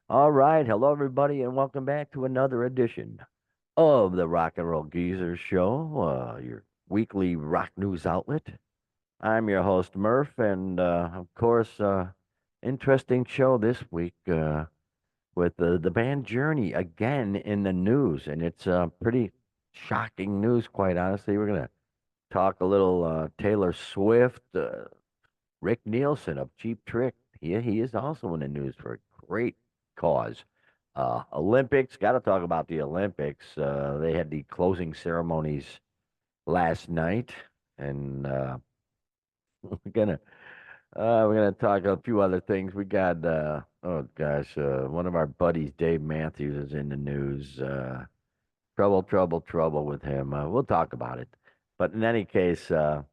All right. Hello, everybody, and welcome back to another edition of the Rock and Roll Geezer Show, your weekly rock news outlet. I'm your host, Murph, and of course, interesting show this week with the band Journey again in the news, and it's pretty shocking news, quite honestly. We're going to talk a little Taylor Swift, Rick Nielsen of Cheap Trick. He is also in the news for a great cause. Olympics, got to talk about the Olympics. They had the closing ceremonies last night, and we're gonna we're gonna talk a few other things. We got oh gosh, one of our buddies, Dave Matthews, is in the news. Trouble with him. We'll talk about it. But in any case, yeah,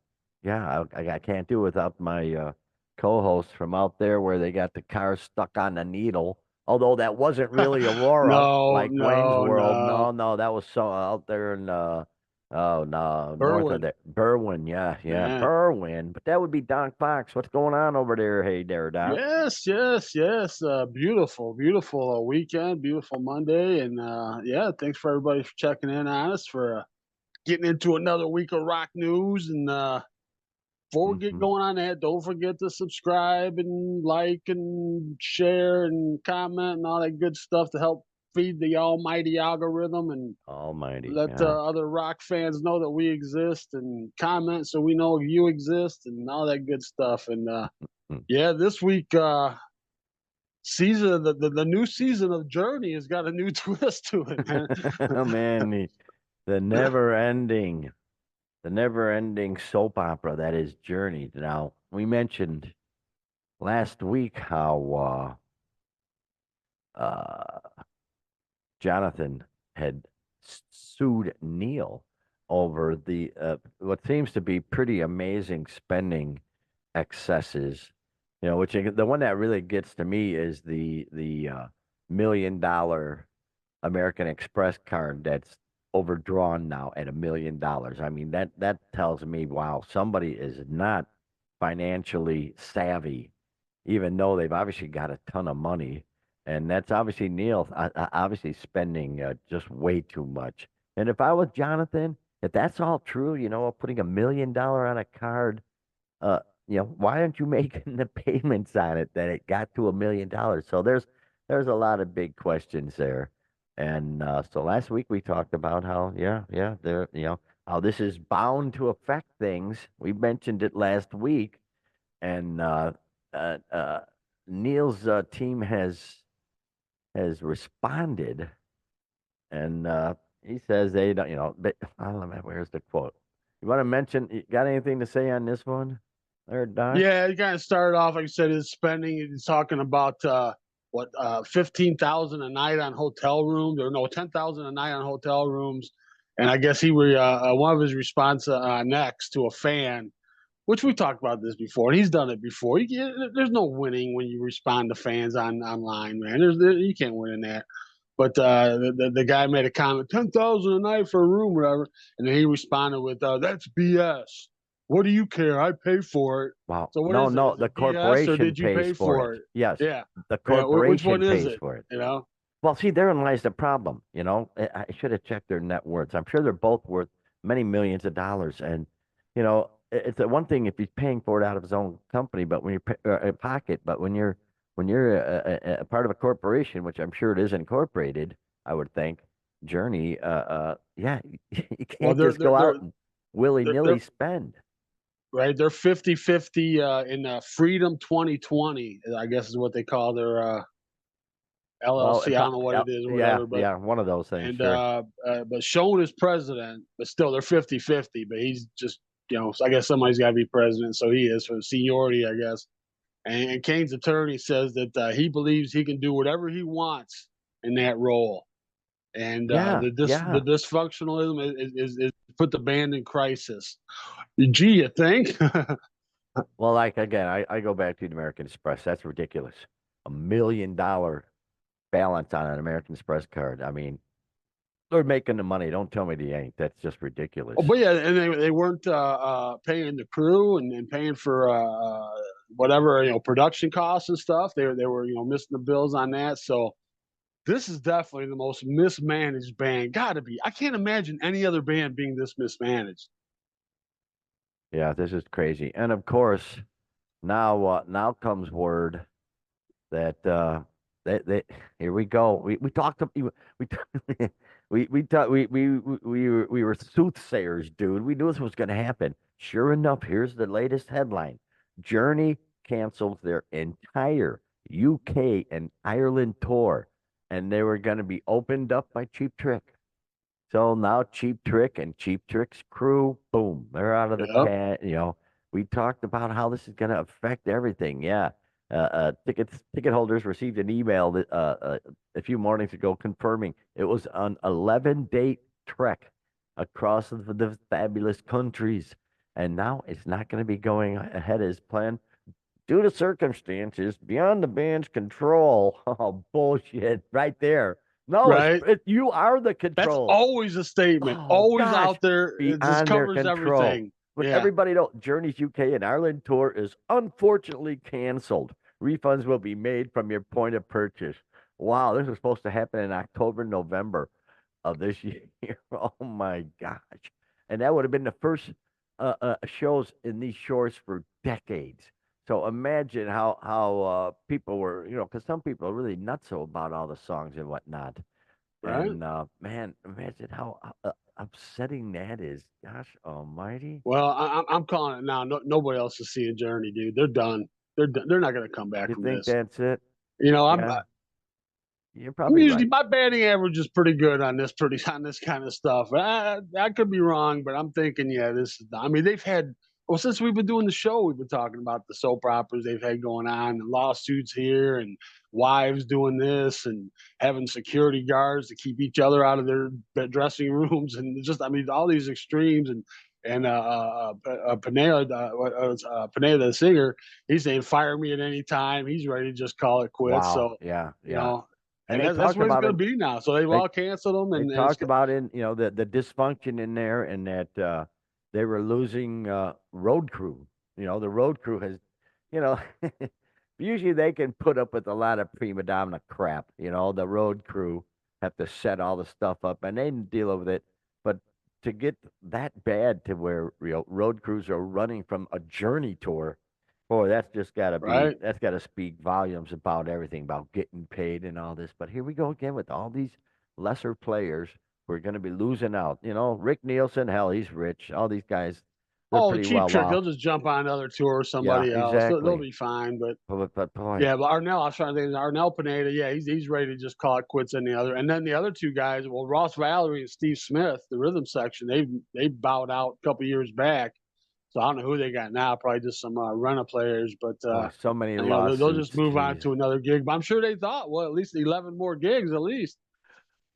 I can't do without my co-hosts from out there where they got the car stuck on the needle. Although that wasn't really Aurora, No, like Wayne's no, World. no. No, that was so out there in oh no, north of Berwin, there, Berwyn. Yeah, man. Berwyn. But that would be Don Fox. What's going on over there? Hey there, Doc. Yes. Beautiful weekend, beautiful Monday, and yeah, thanks for everybody for checking in on us for getting into another week of rock news. And before we get Hmm. going on that, don't forget to subscribe and like and share and comment and all that good stuff to help feed the almighty algorithm and Almighty, let yeah. other rock fans know that we exist and comment so we know you exist and all that good stuff. And yeah, this week season the new season of Journey has got a new twist to it, man. Man, the never ending. The never ending soap opera that is Journey. Now, we mentioned last week how Jonathan had sued Neil over the what seems to be pretty amazing spending excesses. Which the one that really gets to me is the $1 million American Express card that's overdrawn now at $1 million. I mean that tells me, wow, somebody is not financially savvy, even though they've obviously got a ton of money, and that's obviously Neil obviously spending just way too much. And if I was Jonathan, if that's all true, putting $1 million on a card, uh, why aren't you making the payments on it that it got to $1 million? So there's a lot of big questions there. And so last week we talked about how, yeah, there, how this is bound to affect things. We mentioned it last week, and uh, uh, Neil's team has responded, and he says they don't, but I don't know, where's the quote? You want to mention? You got anything to say on this one, there, Doc? Yeah, it kind of started off like you said, his spending. He's talking about what 15,000 a night on hotel rooms, or no, 10,000 a night on hotel rooms. And I guess he were one of his response next to a fan, which we talked about this before, and he's done it before. There's no winning when you respond to fans online, man. You can't win in that. But the guy made a comment, 10,000 a night for a room, whatever, and then he responded with, "That's BS. What do you care? I pay for it." Wow. So what No, is it? no, Is the it BS or corporation did you pays pay for for it. it? Yes, Yeah, the yeah. Which corporation one is pays it? for it. You know? Well, see, therein lies the problem. I should have checked their net worths. I'm sure they're both worth many millions of dollars. And it's the one thing if he's paying for it out of his own company, but when you're pocket, but when you're a part of a corporation, which I'm sure it is incorporated, I would think. Journey, yeah, you Well, can't just go out and willy they're nilly spend. right. They're 50-50 in Freedom 2020. I guess is what they call their Well, LLC. I don't know what it is or yeah, whatever, but yeah, one of those things, and sure. but Schoen is president, but still they're 50-50. But he's just so I guess somebody's got to be president, so he is for seniority, I guess. And Kane's attorney says that he believes he can do whatever he wants in that role, and Yeah, the yeah. dysfunctionalism is put the band in crisis. Gee, you think? Well, like again, I go back to the American Express. That's ridiculous. $1 million balance on an American Express card. I mean, they're making the money. Don't tell me they ain't. That's just ridiculous. Oh, but yeah, and they weren't paying the crew and paying for whatever production costs and stuff. They were missing the bills on that. So this is definitely the most mismanaged band. Gotta be. I can't imagine any other band being this mismanaged. Yeah, this is crazy. And of course, now comes word that they here we go. We talked we we talked we were soothsayers, dude. We knew this was going to happen. Sure enough, here's the latest headline: Journey canceled their entire UK and Ireland tour, and they were going to be opened up by Cheap Trick. So now Cheap Trick and Cheap Trick's crew, boom, they're out of the Yep. cat. We talked about how this is going to affect everything. Yeah. Ticket holders received an email a few mornings ago confirming it was an 11-day trek across the fabulous countries. And now it's not going to be going ahead as planned due to circumstances beyond the band's control. Oh, bullshit, right there. No, Right. you are the That's control. always a statement. Oh Always gosh, out there. It just beyond their covers control. everything. But Yeah. everybody know Journey's UK and Ireland tour is unfortunately canceled. Refunds will be made from your point of purchase. Wow, this was supposed to happen in October, November of this year. Oh my gosh. And that would have been the first shows in these shores for decades. So imagine how people were, because some people are really nutso about all the songs and whatnot. Right. And man, imagine how upsetting that is. Gosh almighty. Well, I'm calling it now. No, nobody else is seeing Journey, dude. They're done. They're done. They're not going to come back You from think this. that's it? You know, I'm Yeah, you're I'm probably usually right. my batting average is pretty good on this pretty on this kind of stuff. I could be wrong, but I'm thinking, yeah, this is. I mean, they've had well since we've been doing the show, we've been talking about the soap operas they've had going on, and lawsuits here, and wives doing this, and having security guards to keep each other out of their dressing rooms, and just I mean, all these extremes, Pineda, Pineda, the singer, he's saying fire me at any time. He's ready to just call it quits. Wow. So Yeah, you yeah. know, And and they that's talked what it's about going it. to be now. So they've They all canceled them, they and it's talked about in the dysfunction in there, and that they were losing road crew. The road crew has, you know, usually they can put up with a lot of prima donna crap. The road crew have to set all the stuff up, and they deal with it. But to get that bad to where road crews are running from a Journey tour, boy, right. that's got to speak volumes about everything about getting paid and all this. But here we go again with all these lesser players who are going to be losing out. Rick Nielsen, hell, he's rich. All these guys, they're Oh, the pretty Cheap well Trick, off. he'll just jump on another tour with Yeah, somebody else. They'll exactly. be fine. But But boy, yeah, but Arnell, I was trying to think, Arnell Pineda, yeah, he's ready to just call it quits in the other. And then the other two guys, well, Ross Valerie and Steve Smith, the rhythm section, they bowed out a couple years back. So I don't know who they got now. Probably just some Renna players, but boy, so many they'll just lawsuits. move on Jeez. to another gig. But I'm sure they thought, well, at least 11 more gigs at least.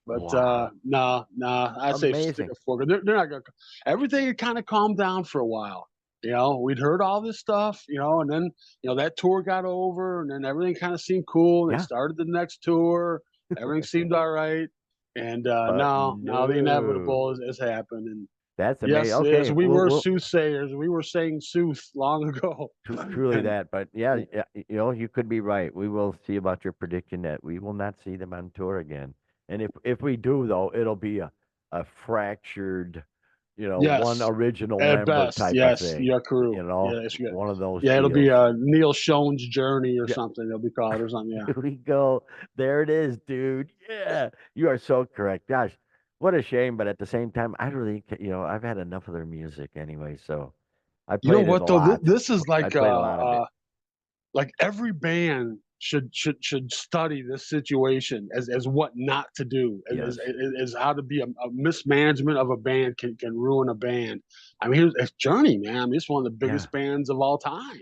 But Wow. no, no, I say stick Amazing. a fork. They're not gonna. Everything had kind of calmed down for a while. We'd heard all this stuff, and then that tour got over, and then everything kind of seemed cool. They Yeah. started the next tour. Everything seemed all right, and But now the no. inevitable has happened. And That's amazing. yes, yes, Okay, we were soothsayers. We were saying sooth long ago, truly and that. But yeah, yeah, you could be right. We will see about your prediction that we will not see them on tour again. And if we do though, it'll be a fractured, one yes, original at member best, type of yes, thing. your crew. Yes, One of those yeah, it'll be deals. a Neil Schoen's journey or Yeah, something. It'll be called or something. Yeah. here we go. There it is, dude. Yeah, you are so correct. Gosh, what a shame. But at the same time, I really, I've had enough of their music anyway. So I You know played it a what though? lot. This is I played a lot of it. like every band should study this situation as what not to do, Yes. as how to be a mismanagement of a band can ruin a band. I mean, it's Journey, man. I mean, it's one of the Yeah. biggest bands of all time,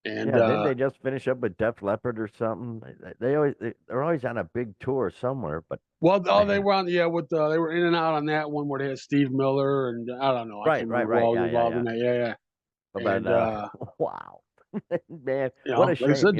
and Yeah, didn't they just finish up with Def Leppard or something? They're always on a big tour somewhere, but well, oh, they man, were on, yeah, with they were in and out on that one where they had Steve Miller and I don't know, I right, can't right, remember who right, all was yeah, yeah, involved in yeah. that. Yeah, yeah, But and wow, man, what a like I shame. said,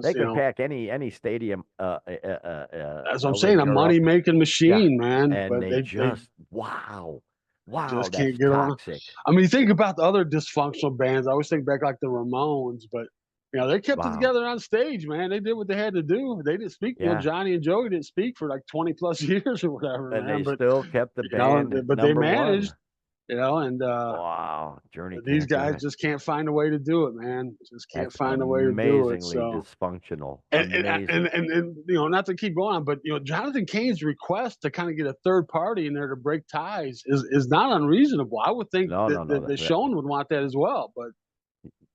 They just, could pack any stadium, as I'm with a saying, a girl. money making Yeah, machine, man. and But they they just wow, wow, just that's can't get along. toxic. I mean, you think about the other dysfunctional bands. I always think back like the Ramones, but They kept it Wow. together on stage, man. They did what they had to do. They didn't speak. Yeah. Johnny and Joey didn't speak for like 20 plus years or whatever, And man. they But still kept the band but they number managed. one. And Wow. Journey these can't do guys it. just can't find a way to do it, man. Just can't That's find a way to do it. amazingly So dysfunctional. and Amazing. not to keep going on, but Jonathan Cain's request to kind of get a third party in there to break ties is not unreasonable. I would think No, that no, no. the Shown would want that as well, but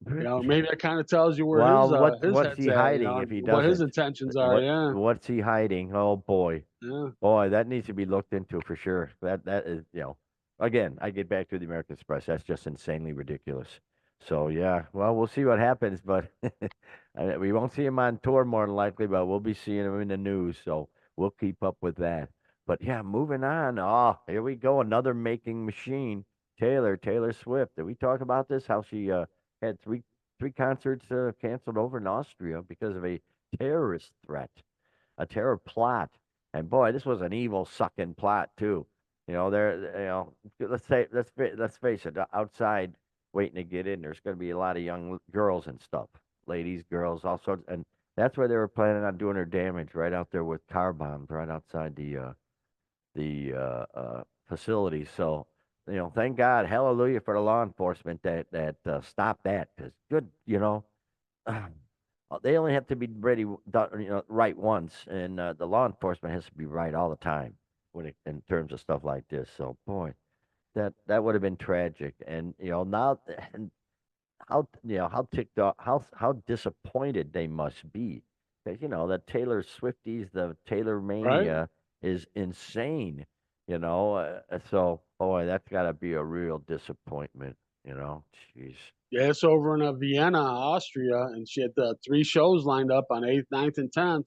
maybe that kind of tells you where Well, his what's head's he at, hiding and if he what his doesn't? intentions are. Yeah, What's he hiding? Oh boy. yeah. Boy, that needs to be looked into for sure. That is, again, I get back to the American Express. That's just insanely ridiculous. So yeah, well, we'll see what happens, but we won't see him on tour more than likely, but we'll be seeing him in the news. So we'll keep up with that. But yeah, moving on. Oh, here we go, another making machine. Taylor Swift. Did we talk about this? How she had three concerts canceled over in Austria because of a terrorist threat, a terror plot. And boy, this was an evil sucking plot too. Let's face it. Outside, waiting to get in, there's going to be a lot of young girls and stuff, ladies, girls, all sorts, and that's where they were planning on doing their damage, right out there with car bombs, right outside the facility. So, thank God, hallelujah for the law enforcement that stopped that. Because good, they only have to be ready, right once, and the law enforcement has to be right all the time in terms of stuff like this. So, boy, that would have been tragic. And now, and how ticked off, how disappointed they must be, because the Taylor Swifties, the Taylor Right. mania is insane. So boy, that's got to be a real disappointment. Jeez. Yeah, it's over in Vienna, Austria, and she had three shows lined up on 8th, 9th, and 10th.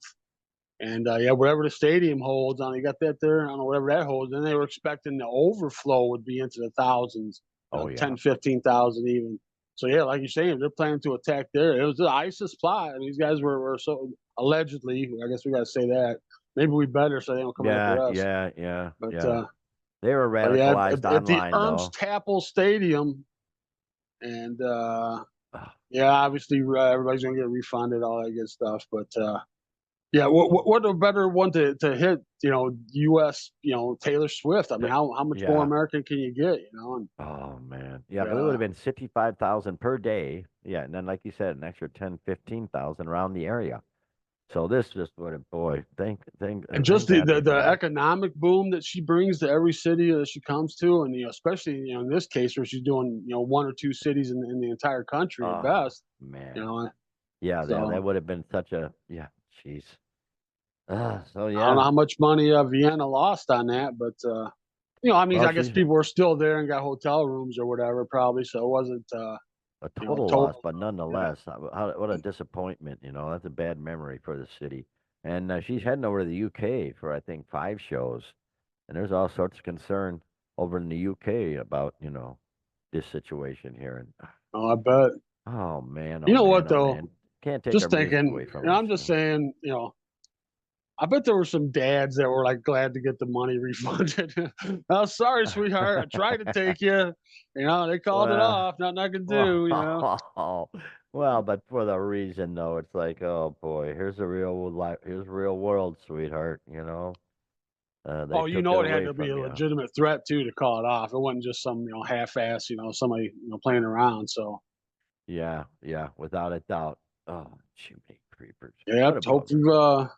And yeah, whatever the stadium holds, you got that there. I don't know whatever that holds. And they were expecting the overflow would be into the thousands, Oh yeah. 10, 15,000 even. So yeah, like you're saying, they're planning to attack there. It was the ISIS plot, and these guys were so allegedly. I guess we got to say that. Maybe we better so they don't come Yeah, after us. yeah, yeah, But yeah. They were yeah, radicalized at the online Ernst though. Happel Stadium, and Ugh, yeah, obviously everybody's gonna get refunded, all that good stuff. But yeah, what a better one to hit, U.S. Taylor Swift. I mean, th- how much more yeah. American can you get? And Oh man. Yeah, but it would uh, have been 65,000 per day. Yeah, and then like you said, an extra 10, 15,000 around the area. So this just would have, boy, and just thank God they the delayed. economic boom that she brings to every city that she comes to, and especially in this case where she's doing one or two cities in the entire country at Oh best. You man. know, Yeah, that so would have been such a, yeah, jeez. So I don't know yeah. how much money Vienna lost on that, but I mean, Well, I guess she's people were still there and got hotel rooms or whatever, probably. So it wasn't a total loss, total. but Yeah. nonetheless, what a disappointment. That's a bad memory for the city. And she's heading over to the UK for I think 5 shows, and there's all sorts of concern over in the UK about this situation here. And Oh, I bet. oh man, You oh know man, what oh though? man, can't take our Just music thinking, away from us. I'm just saying, I bet there were some dads that were like glad to get the money refunded. Oh, sorry, sweetheart. I tried to take you. They called it Well, off. Nothing I can do. well, well, but for the reason though, it's like, oh boy, here's the real life, here's real world, sweetheart. They Oh, took it it had away to be a from you. legitimate threat too to call it off. It wasn't just some, half-ass, somebody, playing around. So, Yeah, yeah, without a doubt. Oh, Jiminy creepers, yeah, what a hope bummer.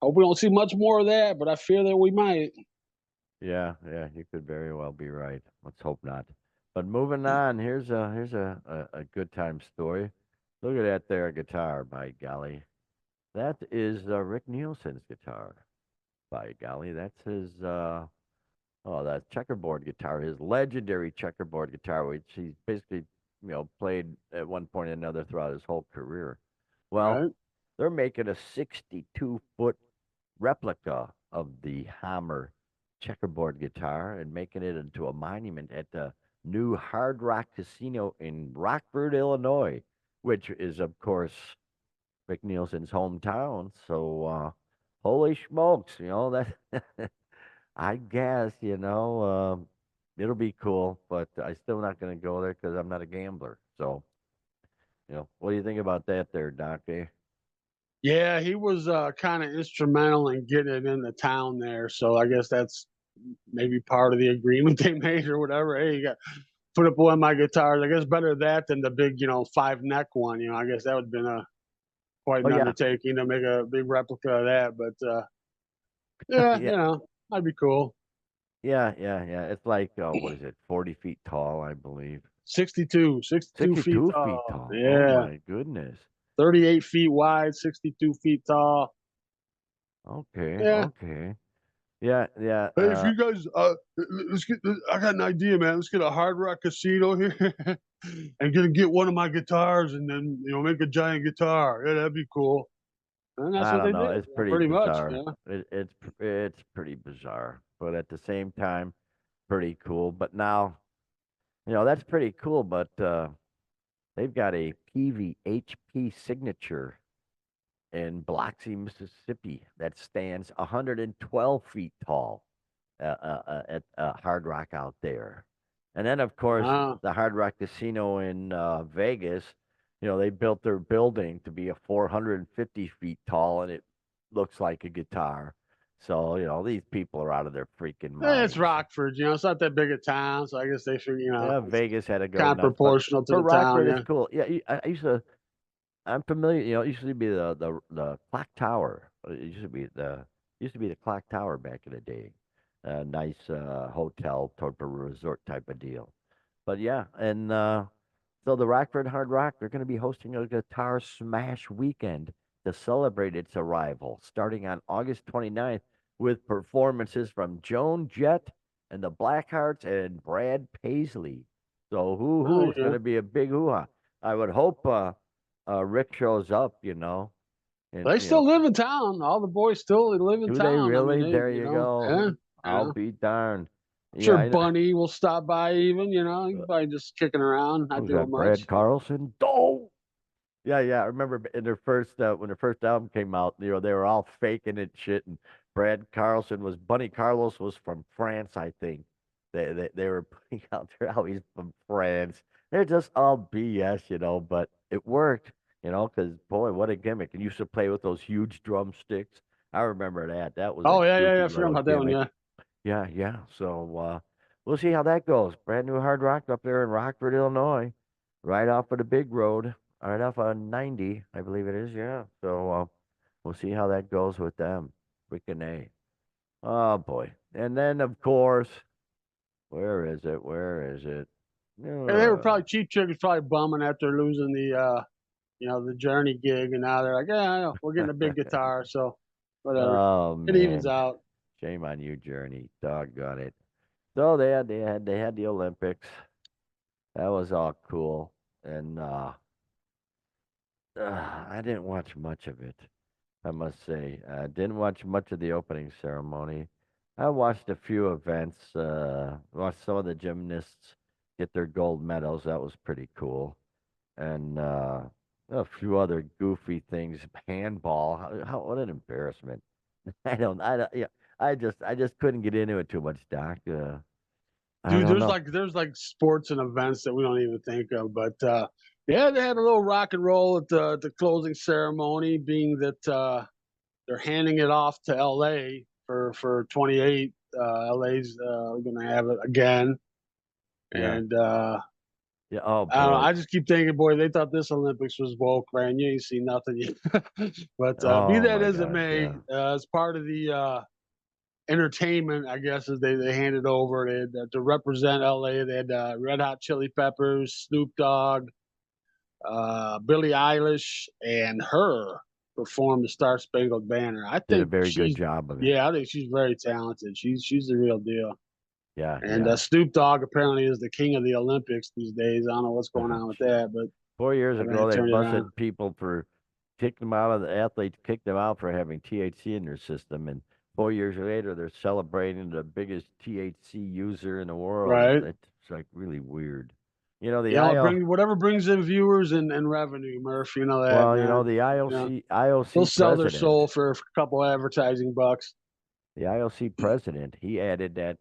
hope we don't see much more of that, but I fear that we might. Yeah, yeah, you could very well be right. Let's hope not. But moving on, here's a good time story. Look at that there guitar, by golly. That is Rick Nielsen's guitar. By golly, that's his that checkerboard guitar, his legendary checkerboard guitar, which he's basically played at one point or another throughout his whole career. Well, Right? they're making a 62-foot replica of the Hammer checkerboard guitar and making it into a monument at the new Hard Rock Casino in Rockford, Illinois, which is, of course, Rick Nielsen's hometown. So, holy smokes, that I guess, it'll be cool, but I still not going to go there because I'm not a gambler. So, What do you think about that there, Doc? Eh? Yeah, he was kind of instrumental in getting it into town there. So I guess that's maybe part of the agreement they made or whatever. Hey, you got put up one of my guitars. I guess better that than the big, 5 neck one. I guess that would have been a quite Oh an yeah, undertaking to make a big replica of that. But yeah, yeah, that'd be cool. yeah. It's like what is it, 40 feet tall, I believe. 62 feet 62 feet tall. tall. Oh Yeah, my goodness. 38 feet wide, 62 feet tall. Okay, Yeah. okay. Yeah, yeah. Hey, if you guys, let's get. I got an idea, man. Let's get a Hard Rock Casino here, and get one of my guitars, and then make a giant guitar. Yeah, that'd be cool. And that's I what don't they know. did, It's pretty pretty much. bizarre. Yeah. It's pretty bizarre, but at the same time, pretty cool. But now, that's pretty cool. But they've got a PVHP signature in Biloxi, Mississippi, that stands 112 feet tall at Hard Rock out there. And then, of course, Ah, the Hard Rock Casino in Vegas, they built their building to be a 450 feet tall, and it looks like a guitar. So, these people are out of their freaking it's minds. Rockford. It's not that big a town, so I guess they figure, Yeah, it's Vegas had to go kind of nuts, but proportional to for the town. Rockford, it's Yeah. cool. Yeah, I used to. I'm familiar. It used to be the clock tower. It used to be the clock tower back in the day. A nice hotel type of resort type of deal. But yeah, and so the Rockford Hard Rock, they're going to be hosting a Guitar Smash weekend to celebrate its arrival, starting on August 29th with performances from Joan Jett and the Blackhearts and Brad Paisley. So Oh, it's going yeah. to be a big hoo-ha. I would hope Rick shows up, and They still live in town. All the boys still live in do they town. I mean, really? There you go. yeah, I'll yeah. be darned. Sure, Yeah, Bunny will stop by even, he's uh, probably just kicking around, not who's doing that? Brad much. Carlson? Oh, yeah. I remember in their first when their first album came out, they were all faking it shit, and Brad Carlson was Bunny Carlos was from France, I think. They were putting out there how he's from France. They're just all BS, but it worked, because boy, what a gimmick! And you used to play with those huge drumsticks. I remember that. That was a Oh, yeah, yeah, yeah. goofy I forgot little about that one. gimmick. Yeah. Yeah, yeah. So we'll see how that goes. Brand new Hard Rock up there in Rockford, Illinois, right off of the big road, right off of 90, I believe it is. Yeah. So we'll see how that goes with them. Freaking A. Oh boy. And then of course, where is it? Where is it? And they were Uh, probably Cheap Trick was probably bumming after losing the Journey gig, and now they're like, yeah, we're getting a big guitar, so whatever. oh It evens man, out. shame on you, Journey. Doggone it. So they had the Olympics. That was all cool, and I didn't watch much of it, I must say. I didn't watch much of the opening ceremony. I watched a few events, watched some of the gymnasts get their gold medals. That was pretty cool. And a few other goofy things. Handball. What an embarrassment. Yeah, I just couldn't get into it too much, Doc. I Dude, don't there's know. like sports and events that we don't even think of, but yeah, they had a little rock and roll at the closing ceremony, being that they're handing it off to LA for 28. LA's going to have it again, Yeah. and Yeah. Oh I don't know. boy. I just keep thinking, boy, they thought this Olympics was woke, man. You ain't seen nothing yet. But be Oh that my as it gosh. may, Yeah. as part of the entertainment, I guess, as they handed over, they had, to represent LA, they had Red Hot Chili Peppers, Snoop Dogg, Billie Eilish, and her perform the Star Spangled Banner. I Did a think very good job of it. yeah, I think she's very talented. She's the real deal. Yeah. And Yeah. Snoop Dogg apparently is the king of the Olympics these days. I don't know what's going Oh, on with jeez. that, but 4 years they're going ago, to they turn it around. busted people for kicked them out of the athletes, kicked them out for having THC in their system, and 4 years later, they're celebrating the biggest THC user in the world. It's Right. it's like really weird. The It IO, brings whatever brings in viewers and revenue, Murph. You know that, well, man. the You know, they'll IOC sell their president, soul for a couple advertising bucks. he added that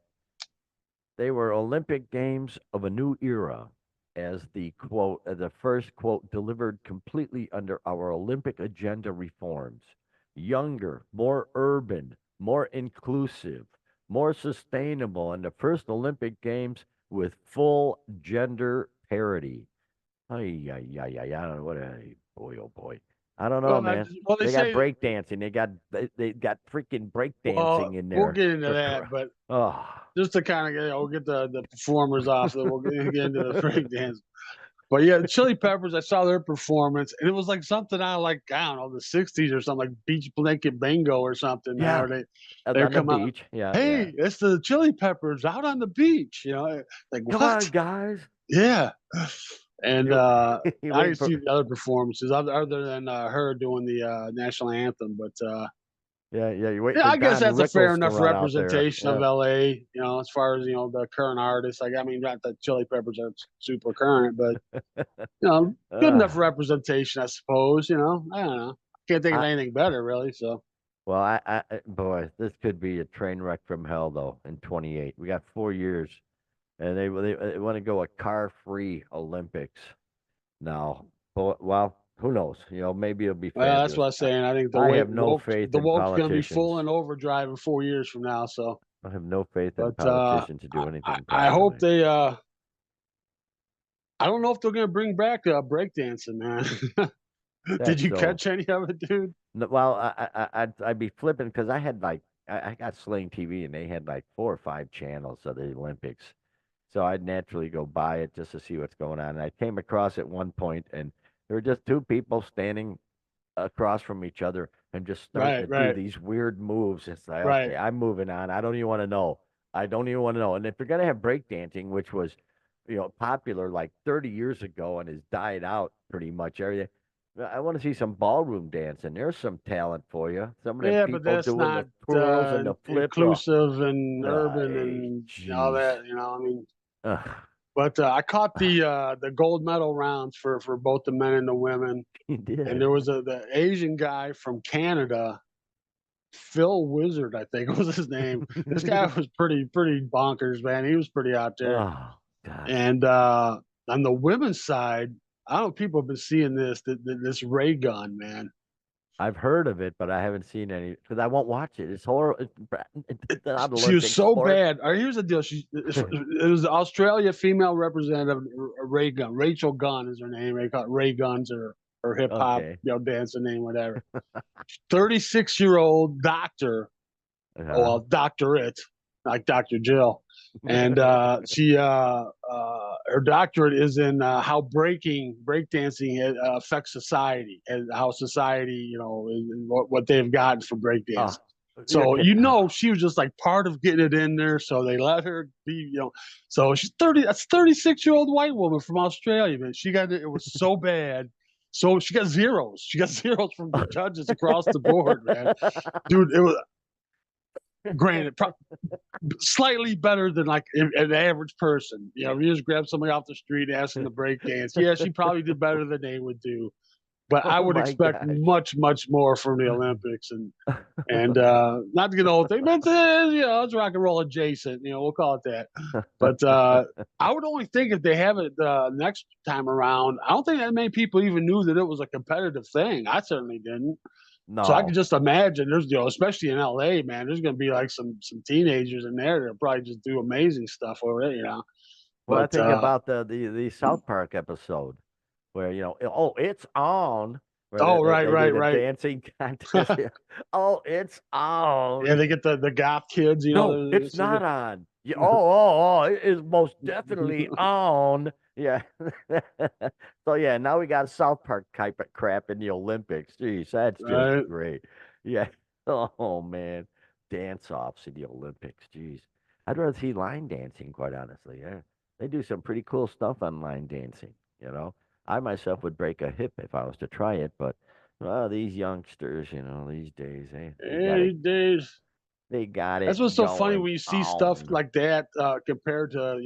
they were Olympic Games of a new era. as the quote, the first quote delivered completely under our Olympic agenda reforms. Younger, more urban, more inclusive, more sustainable, and the first Olympic Games with full gender parity. Ay, ay, ay, ay, I don't know what a boy, oh boy. I don't know, Well, man. they They got say, breakdancing. They got freaking well, breakdancing in we'll there. get into that, but Oh, just to kind of get the performers off, then we'll get into the break dance. But yeah, Chili Peppers, I saw their performance, and it was like something out of like I don't know the '60s or something, like Beach Blanket Bingo or something, man. yeah. Where they On the come out, beach. Yeah, yeah. hey, it's the Chili Peppers out on the beach, like Come on, what? guys. Yeah, and You you I wait didn't for see the other performances other than her doing the national anthem, but yeah, yeah. You wait yeah, for I guess Don that's a fair Rickles to enough run out there. representation of Yeah. LA, as far as the current artists. Like I mean, not that Chili Peppers are super current, but good enough Uh, representation, I suppose. I don't know. Can't think of I anything better, really. So well, boy, this could be a train wreck from hell though. In 28, we got 4 years, and they want to go a car-free Olympics now. But, well, who knows? Maybe it'll be that's fabulous. what I'm saying. I think I have no faith the in woke's going to be politicians. full in overdrive in 4 years from now. So, I have no faith in but politicians to I, do I anything I hope properly. they. I don't know if they're going to bring back breakdancing, man. Did That's you so. catch any of it, dude? Well, I'd be flipping because I had like I got Sling TV and they had like 4 or 5 channels of the Olympics, so I'd naturally go by it just to see what's going on. And I came across at one point, and there were just two people standing across from each other and just starting Right, to do right, these weird moves. It's like, right. okay, I'm moving on. I don't even want to know. I don't even want to know. And if you're gonna have breakdancing, which was, popular like 30 years ago and has died out pretty much everything. I want to see some ballroom dancing. There's some talent for you. Some of them Yeah, but people that's doing not the twirls and the flips. Oh, inclusive and urban ay, and all jeez. that. I mean, Ugh, but I caught the gold medal rounds for both the men and the women, he and there did. was the Asian guy from Canada, Phil Wizard, I think was his name. This guy was pretty bonkers, man. He was pretty out there. Oh gosh. And on the women's side, I don't know if people have been seeing this ray gun, man. I've heard of it, but I haven't seen any because I won't watch it. It's horrible. It's not She was Olympic so sport. bad. Here's the deal. It was the Australia female representative, Ray Gun. Rachel Gunn is her name. They call it Ray Guns or hip hop, Okay. dancer name, whatever. 36-year-old doctor, Uh-huh. well, doctorate, like Dr. Jill. And she her doctorate is in how breakdancing affects society and how society, what they've gotten for Oh, breakdancing. you're So kidding. she was just like part of getting it in there. So they let her be, So she's 30. That's 36-year-old white woman from Australia, man. She got it. It was so bad. So she got zeros. She got zeros from the judges across the board, man. Dude, it was granted slightly better than like an average person. If you just grab somebody off the street, ask them to break dance. Yeah, she probably did better than they would do. But I Oh would my expect gosh. much, much more from the Olympics, and not to get the whole thing, but it's rock and roll adjacent. We'll call it that. But I would only think if they have it next time around. I don't think that many people even knew that it was a competitive thing. I certainly didn't. So I could No. just imagine there's, especially in LA, man, there's going to be like some teenagers in there that'll probably just do amazing stuff over it. Well, I But think about the South Park episode where, oh, it's on, where oh, right, they do right, the right. dancing contest. Yeah. Oh, it's Yeah, on. they get the goth kids, No, they're it's not on. Yeah, oh, it is most definitely on. Yeah. So yeah, now we got South Park type of crap in the Olympics. Jeez, that's just right. great. Yeah. Oh man, dance offs in the Olympics. Jeez, I'd rather see line dancing, quite honestly. Yeah, they do some pretty cool stuff on line dancing. I myself would break a hip if I was to try it, but these youngsters, these days, they got Hey, it. days. They got That's it what's so funny going when you see stuff on. like that compared to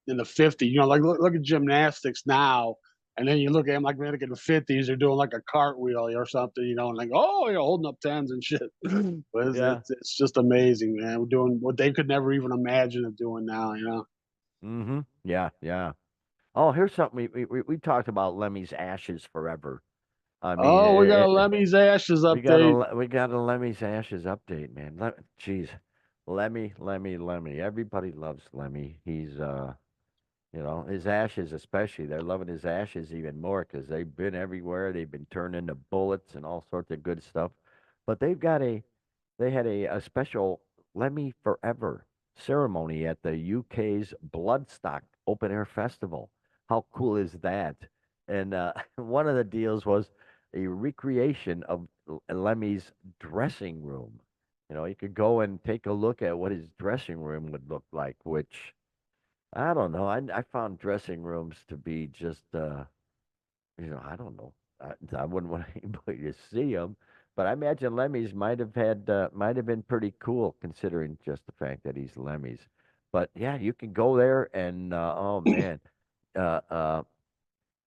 in the '50s. Like look at gymnastics now, and then you look at them like in the '50s, they're doing like a cartwheel or something, and like you're holding up tens and shit. But Yeah. it's just amazing, man. We're doing what they could never even imagine of doing now. Mm-hmm. Yeah, yeah. Oh, here's something we talked about Lemmy's ashes forever. I mean, Oh, we got a Lemmy's Ashes update. we got a Lemmy's ashes update, man. Jeez, Lemmy. Everybody loves Lemmy. He's you know, his ashes especially. They're loving his ashes even more because they've been everywhere. They've been turned into bullets and all sorts of good stuff. But they had a special Lemmy Forever ceremony at the UK's Bloodstock Open Air Festival. How cool is that? And one of the deals was a recreation of Lemmy's dressing room. You know, you could go and take a look at what his dressing room would look like, which I don't know. I found dressing rooms to be just, you know, I don't know. I wouldn't want anybody to see them, but I imagine Lemmy's might have been pretty cool considering just the fact that he's Lemmy's. But yeah, you can go there and oh man, uh, uh,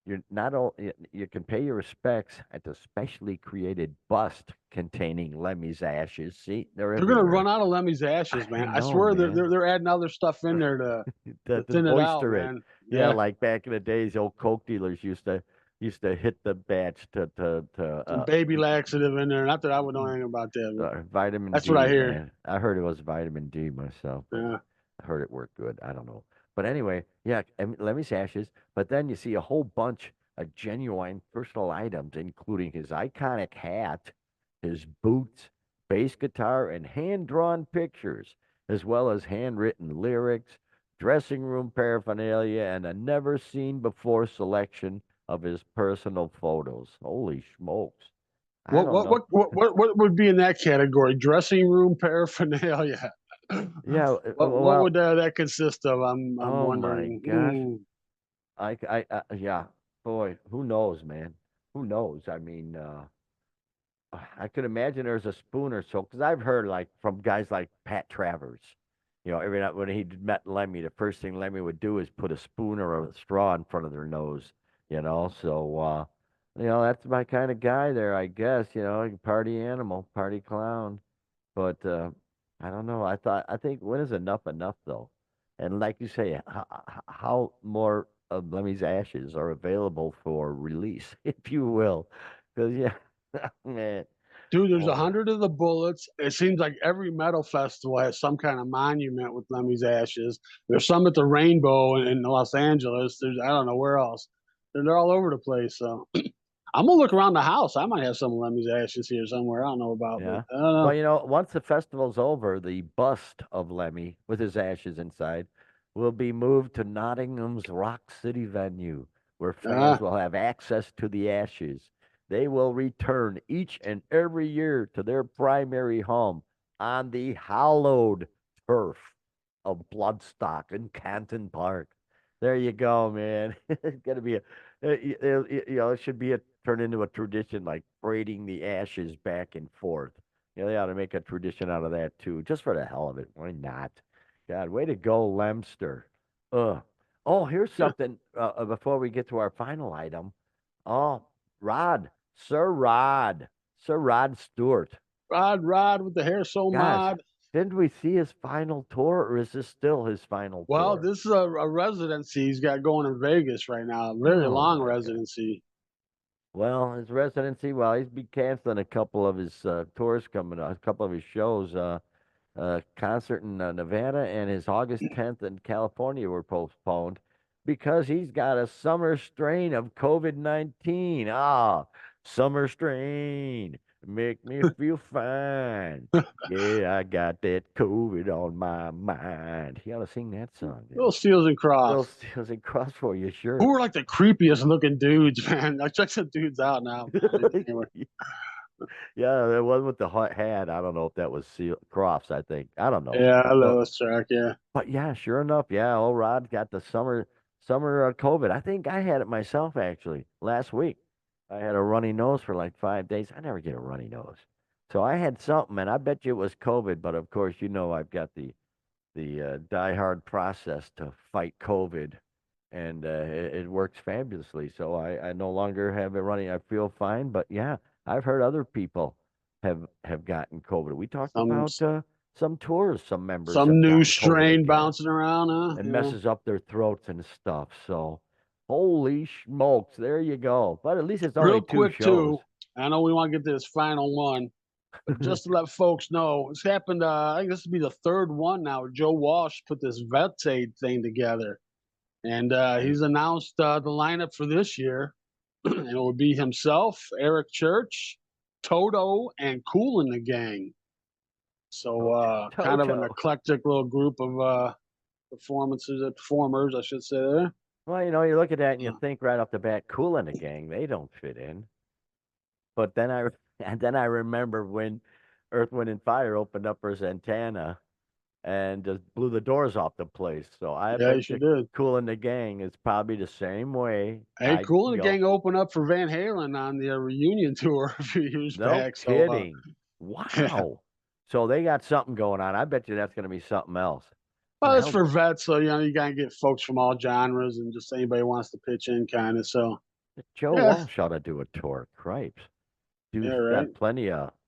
you're not only you can pay your respects at the specially created bust containing Lemmy's ashes. See, they're They're gonna run everywhere. out of Lemmy's Ashes, I man. I know, swear man. they're adding other stuff in there to To thin it out, bolster it. man. Yeah, Yeah, like back in the days, old coke dealers used to hit the batch to some baby laxative in there. Not that I would know anything about that, but vitamin that's what I D, hear. man. I heard it was vitamin D myself, but Yeah. I heard it worked good. I don't know. But anyway, yeah, Lemmy's ashes. But then you see a whole bunch of genuine personal items, including his iconic hat, his boots, bass guitar, and hand-drawn pictures, as well as handwritten lyrics, dressing room paraphernalia, and a never-seen-before selection of his personal photos. Holy smokes. I What don't what know. what what what what would be in that category? Dressing room paraphernalia. Yeah, What well, would that consist of? I'm oh my wondering. gosh. Ooh. Yeah, boy, who knows, man? Who knows? I mean, I could imagine there's a spoon or so, because I've heard like from guys like Pat Travers, you know, every night when he met Lemmy, the first thing Lemmy would do is put a spoon or a straw in front of their nose, you know. So, you know, that's my kind of guy there, I guess. You know, party animal, party clown. But I don't know. I think when is enough though? And like you say, how more of Lemmy's ashes are available for release, if you will? Because yeah, man. Dude, there's a Oh hundred of the bullets. It seems like every metal festival has some kind of monument with Lemmy's ashes. There's some at the Rainbow in Los Angeles. There's I don't know where else. They're all over the place. So I'm gonna look around the house. I might have some Lemmy's ashes here somewhere. I don't know about, but yeah. I don't Well, know. you know, once the festival's over, the bust of Lemmy with his ashes inside will be moved to Nottingham's Rock City venue, where fans Ah, will have access to the ashes. They will return each and every year to their primary home on the hallowed turf of Bloodstock in Canton Park. There you go, man. It's gonna be you know, it should be a turn into a tradition like braiding the ashes back and forth. You know, they ought to make a tradition out of that too, just for the hell of it. Why not? God, way to go, Lemster. Ugh. Oh, here's something before we get to our final item. Oh, Rod, Sir Rod Stewart. Rod with the hair so Gosh, mod. didn't we see his final tour, or is this still his final Well, tour? this is a residency he's got going in Vegas right now. A very Oh long my God. residency. Well, his residency, well, he's been canceling a couple of his tours coming up, a couple of his shows. Concert in Nevada and his August 10th in California were postponed because he's got a summer strain of COVID-19. Ah, summer strain, make me feel fine. Yeah, I got that COVID on my mind. You ought to sing that song, Little then. Steels and Little Cross. Steals and Cross for you, Who sure. are like the creepiest looking dudes, man? Like check some dudes out now. Anyway, Yeah, the one with the hot hat. I don't know if that was Crofts. I think I don't know. yeah, I But love this track. Yeah, yeah, sure enough, yeah, old Rod got the summer COVID. I think I had it myself actually last week. I had a runny nose for like 5 days. I never get a runny nose, so I had something, and I bet you it was COVID. But of course, you know I've got the die hard process to fight COVID, and it works fabulously. So I no longer have it running. I feel fine, but yeah, I've heard other people have gotten COVID. We talked some about some tours, some members some have new gotten COVID strain again bouncing around, huh? and Yeah. messes up their throats and stuff. So Holy smokes! There you go. But at least it's only Real two quick shows. too, I know we want to get to this final one, but just to let folks know, it's happened. I think this will be the third one now. Joe Walsh put this Vets Aid thing together, and he's announced the lineup for this year. And it would be himself, Eric Church, Toto, and Cool in the Gang. So kind of an Toto. eclectic little group of performers, I should say there. Well, you look at that and you think right off the bat, Cool and the Gang, they don't fit in. But then and then I remember when Earth, Wind, and Fire opened up for Santana and just blew the doors off the place. So I Yeah, you bet sure you did. Cool and the Gang is probably the same way. Hey, Cool and the Gang opened up for Van Halen on the reunion tour a few years No back. So kidding. yeah. Wow. So they got something going on. I bet you that's going to be something else. How Well, the it's hell for vets, so you gotta get folks from all genres and just anybody wants to pitch in, kind of. So did Joe yeah, Walsh ought to do a tour? Cripes. yeah, Dude's right. got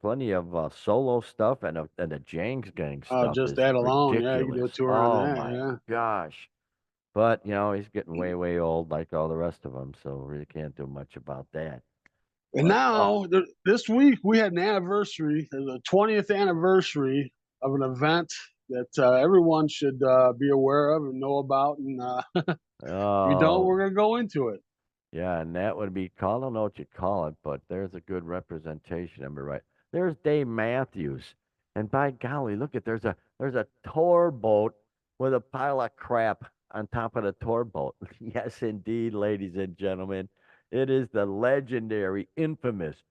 plenty of solo stuff and the Jangs Gang Oh, stuff just is that alone, yeah, you can do a ridiculous. tour on Oh that. my Yeah. gosh. But he's getting way, way old like all the rest of them, so really can't do much about that. And But now, this week, we had an anniversary, the 20th anniversary of an event that everyone should be aware of and know about. And if you don't, oh we're going to go into it. yeah, and that would be called, I don't know what you call it, but there's a good representation of it, right? There's Dave Matthews, and by golly, look at there's a tour boat with a pile of crap on top of the tour boat. Yes, indeed, ladies and gentlemen, it is the legendary, infamous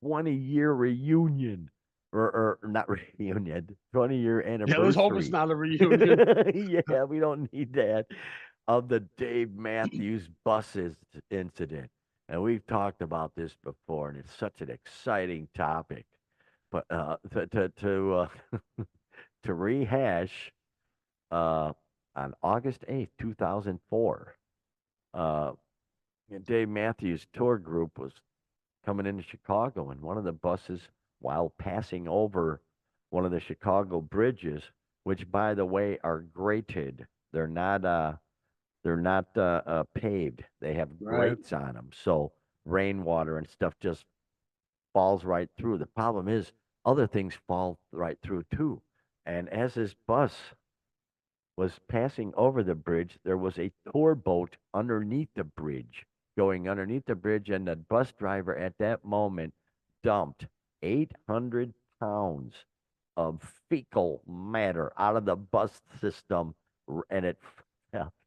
20-year reunion, or not reunion, 20-year Yeah, let's hope it's anniversary. not a reunion. Yeah, we don't need that of the Dave Matthews buses incident. And we've talked about this before, and it's such an exciting topic. But to rehash, uh, on August 8th, 2004, uh, Dave Matthews' tour group was coming into Chicago, and one of the buses, while passing over one of the Chicago bridges, which by the way are grated, they're not paved. They have Right. grates on them, so rainwater and stuff just falls right through. The problem is other things fall right through too. And as this bus was passing over the bridge, there was a tour boat underneath the bridge, going underneath the bridge, and the bus driver at that moment dumped 800 pounds of fecal matter out of the bus system, and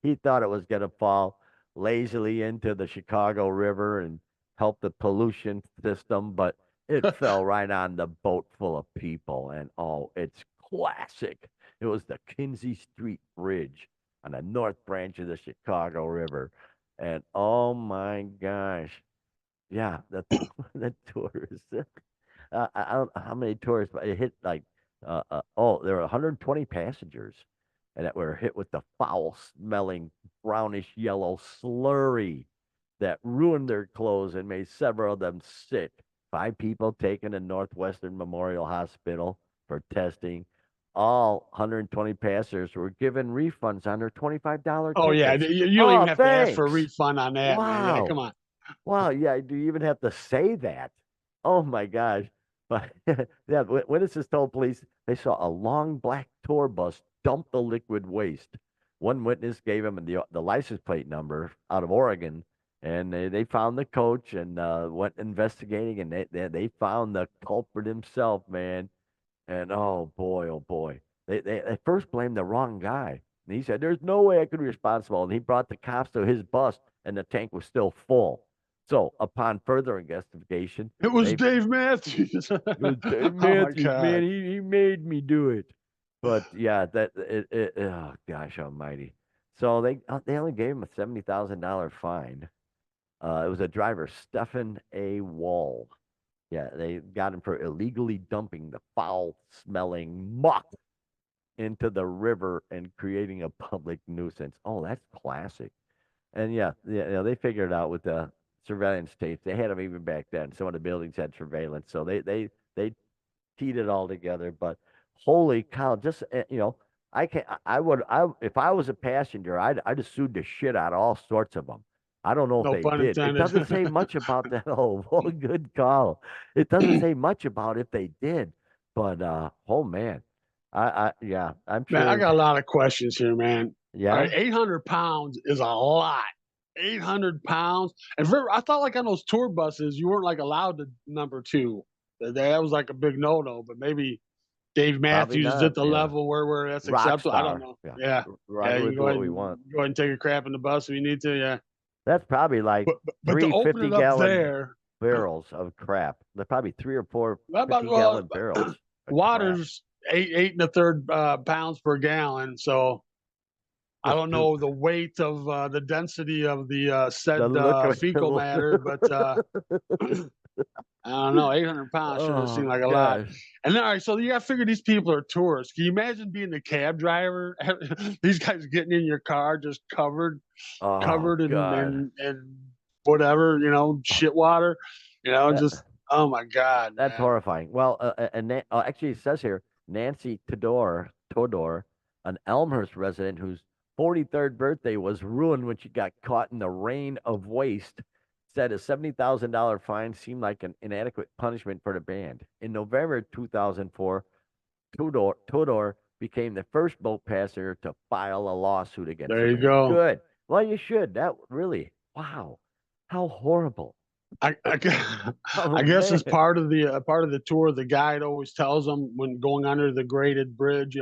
he thought it was going to fall lazily into the Chicago River and help the pollution system, but it fell right on the boat full of people, and oh, it's classic. It was the Kinsey Street Bridge on the north branch of the Chicago River. And oh my gosh. Yeah, the tours. I don't know how many tours, but it hit like, there were 120 passengers and that were hit with the foul smelling brownish yellow slurry that ruined their clothes and made several of them sick. 5 people taken to Northwestern Memorial Hospital for testing. All 120 passengers were given refunds on their $25 Oh, yeah. tickets. You don't even Oh, have to ask for a thanks. refund on that, man. Yeah, Wow. come on. Wow, yeah, do you even have to say that? Oh my gosh. But yeah, witnesses told police they saw a long black tour bus dump the liquid waste. One witness gave him the license plate number out of Oregon, and they found the coach and went investigating, and they found the culprit himself, man. And oh boy, they at first blamed the wrong guy. And he said, "There's no way I could be responsible." And he brought the cops to his bus, and the tank was still full. So, upon further investigation, It was they Dave Matthews. it was Dave Oh, my Matthews, man. God. He made me do it. But yeah, oh gosh almighty. So they only gave him a $70,000 fine. It was a driver, Stephen A. Wall. Yeah, they got him for illegally dumping the foul-smelling muck into the river and creating a public nuisance. Oh, that's classic. And yeah, they figured it out with the surveillance tapes. They had them even back then. Some of the buildings had surveillance, so they teed it all together. But holy cow, just I can I would I if I was a passenger, I'd have sued the shit out of all sorts of them. I don't know if No they pun did. It intended. doesn't say much about that. Oh, good call. It doesn't say much about if they did, but oh man, yeah, I'm Man, I sure. got a lot of questions here, man. All right, Yeah, 800 pounds is a lot. 800 pounds. And I thought like on those tour buses, you weren't like allowed to number two. That was like a big no-no, but maybe Dave probably Matthews is not. at the Yeah, level where that's rock acceptable. I don't star. know. Yeah, Yeah. Yeah, Roger you would can do what we want. go ahead and take a crap in the bus if you need to. Yeah. That's probably like But to three open it fifty up gallon there, barrels of crap. They're probably three or four how about 50 gallon barrels of crap. water's eight and a third pounds per gallon. So I Just don't two. know the weight of the density of the The said liquid. fecal matter, but I don't know. 800 pounds sure does seem Oh like a lot. gosh. And then, all right, so you got to figure these people are tourists. Can you imagine being the cab driver? These guys getting in your car just Oh covered God. in whatever, shit water, That, just oh my god, that's man. horrifying. Well, actually, it says here Nancy Todor, an Elmhurst resident whose 43rd birthday was ruined when she got caught in the rain of waste, said a $70,000 fine seemed like an inadequate punishment for the band. In November 2004, Todor became the first boat passenger to file a lawsuit against the There you band. go. Good. Well, you should. That really, wow, how horrible. I Oh guess man. as part of the tour, the guide always tells them when going under the graded bridge,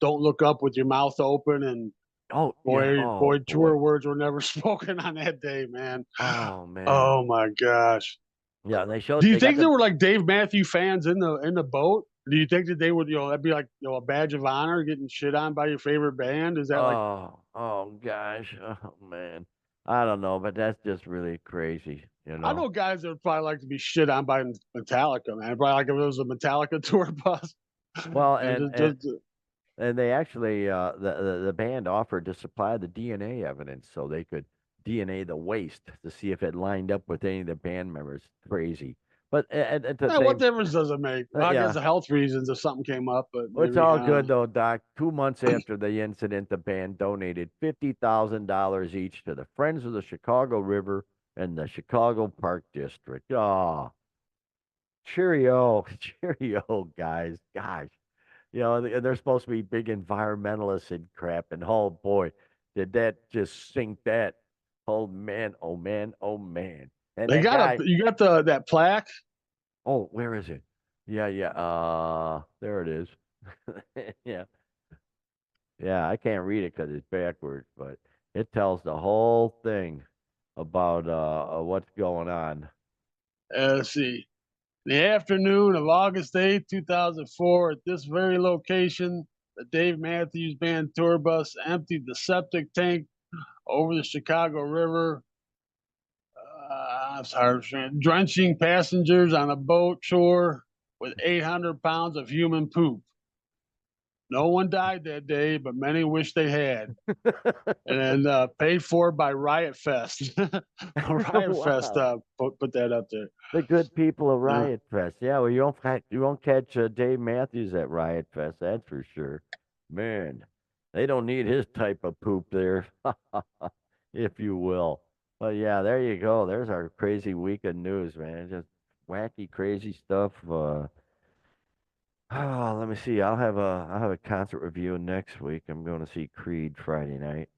don't look up with your mouth open. And Oh yeah. boy, Oh boy. tour words were never spoken on that day, man. Oh man. Oh my gosh. Yeah. They Do showed. you They got think there the. were like Dave Matthews fans in the boat? Do you think that they would, that'd be like, a badge of honor getting shit on by your favorite band? Is that like, Oh. Oh gosh. Oh man. I don't know, but that's just really crazy. You I know. know guys that would probably like to be shit on by Metallica, man. Probably like if it was a Metallica tour bus. Well, Just and they actually the band offered to supply the DNA evidence so they could DNA the waste to see if it lined up with any of the band members. Crazy, but at the what same, difference does it make? Well, I guess yeah, the health reasons if something came up, but well, it's maybe all I don't good know. though, Doc. 2 months after the incident, the band donated $50,000 each to the Friends of the Chicago River and the Chicago Park District. Oh, cheerio, cheerio, guys. Gosh. They're supposed to be big environmentalists and crap. And oh boy, did that just sink that. Oh man, oh man, oh man. And They that got guy, you got the that plaque. oh, where is it? Yeah, yeah. There it is. Yeah, yeah. I can't read it because it's backwards, but it tells the whole thing about what's going on. Let's see. The afternoon of August 8th, 2004, at this very location, the Dave Matthews Band tour bus emptied the septic tank over the Chicago River, sorry, drenching passengers on a boat shore with 800 pounds of human poop. No one died that day, but many wish they had. And paid for by Riot Fest. Riot Fest Wow. put that up there. The good people of Yeah. Riot Fest. Yeah, well, you won't catch Dave Matthews at Riot Fest. That's for sure. Man, they don't need his type of poop there, if you will. But yeah, there you go. There's our crazy week of news, man. Just wacky, crazy stuff. Let me see. I'll have a concert review next week. I'm going to see Creed Friday night.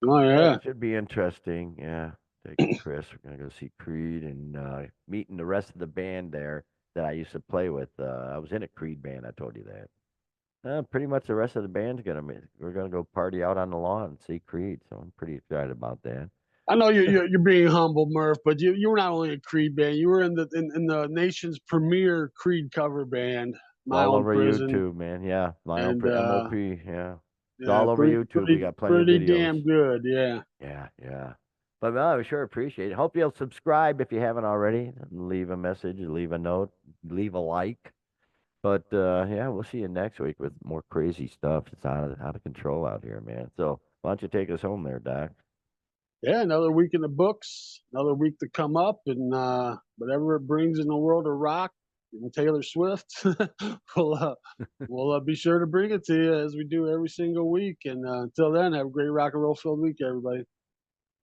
Oh That yeah. should be interesting. Yeah, taking Chris. We're gonna go see Creed and meeting the rest of the band there that I used to play with. I was in a Creed band. I told you that. Pretty much the rest of the band's gonna meet. We're gonna go party out on the lawn and see Creed. So I'm pretty excited about that. I know you're being humble, Murph, but you were not only a Creed band, you were in the nation's premier Creed cover band, It's My all Own over Prison, YouTube, man. Yeah, my own and MOP. Yeah, it's yeah, all over YouTube. We got plenty of pretty videos. damn good. Yeah. Yeah, yeah. But no, I sure appreciate it. Hope you'll subscribe if you haven't already. Leave a message, leave a note, leave a like. But yeah, we'll see you next week with more crazy stuff. It's out of control out here, man. So why don't you take us home there, Doc? Yeah, another week in the books, another week to come up, and whatever it brings in the world of rock, and Taylor Swift, we'll be sure to bring it to you as we do every single week. And until then, have a great rock and roll filled week, everybody.